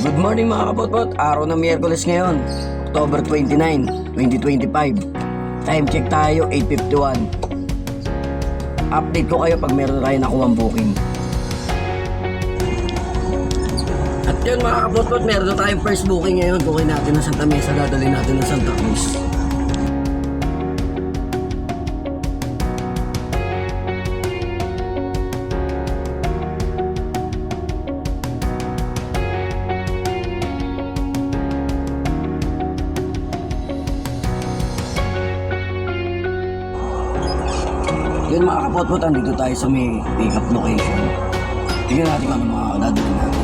Good morning mga kapotpot, araw ng Miyerkules ngayon, October 29, 2025. Time check tayo, 8:51. Update ko kayo pag meron tayo nakuha ang booking. At yun mga kapotpot, meron na tayong first booking ngayon. Booking natin ng Santa Mesa, dadalhin natin ng Santa Cruz. Yun mga kapotpot, andito tayo sa may pick-up location. Tingnan natin kung ano mga dadalhin natin.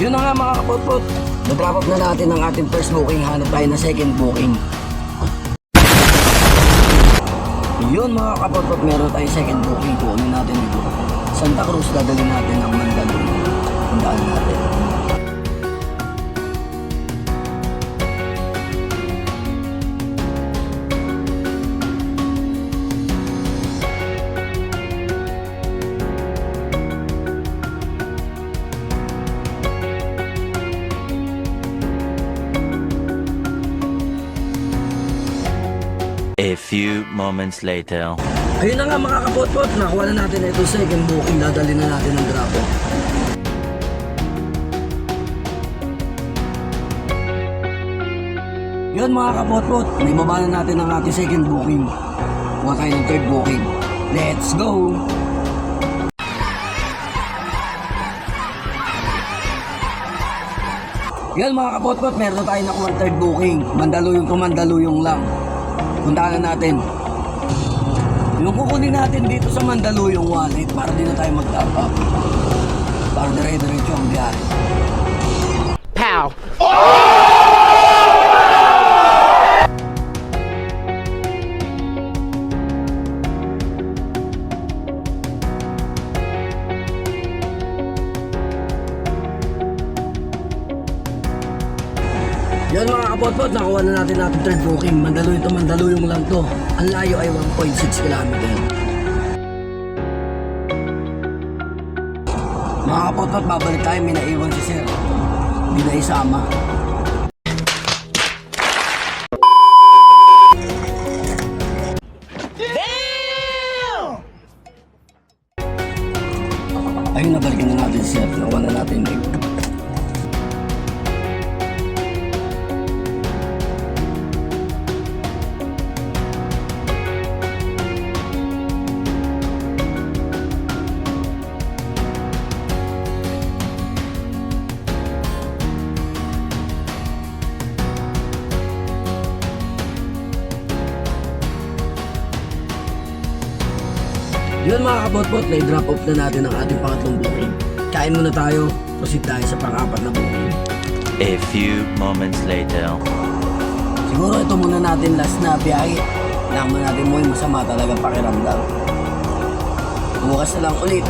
Yun na nga mga kapotpot, na-drop off na natin ang ating first booking, hanap tayo na second booking. Yun mga kapotpot, meron tayong second booking, kukunin natin dito. Santa Cruz, dadalhin natin ang Mandaluyong. Tandaan natin. A few moments later. Ayun na nga mga kapotpot, nakuha na natin ito second booking, dadalhin na natin ang drop off. Yun mga kapotpot, naibaba na natin ang ating second booking. Kuha tayo ng third booking. Let's go! Yan mga kapotpot, meron na tayo nakuha ng third booking. Mandaluyong to Mandaluyong lang. Puntahan na natin. Yung kukunin natin dito sa Mandaluyong wallet para di na tayo mag-top up. Para dire-diretso ang biyahe. Pow! Yan mga kapotpot, nakuha na natin natin third booking. Mandaluyong to Mandaluyong lang to. Ang layo ay 1.6 km. Mga kapotpot, babalik tayo. May naiwan si sir. Hindi na isama. Ayun, nabalikin na natin sir. Nakuha na natin eh. Yun mga kapotpot, na-drop off na natin ang ating pangatlong booking. Kain muna tayo, proceed tayo sa pang-apat na booking. A few moments later. Siguro ito muna natin last na biyahe. Naman natin mo yung masama talaga pakiramdam. Bukas na lang ulit.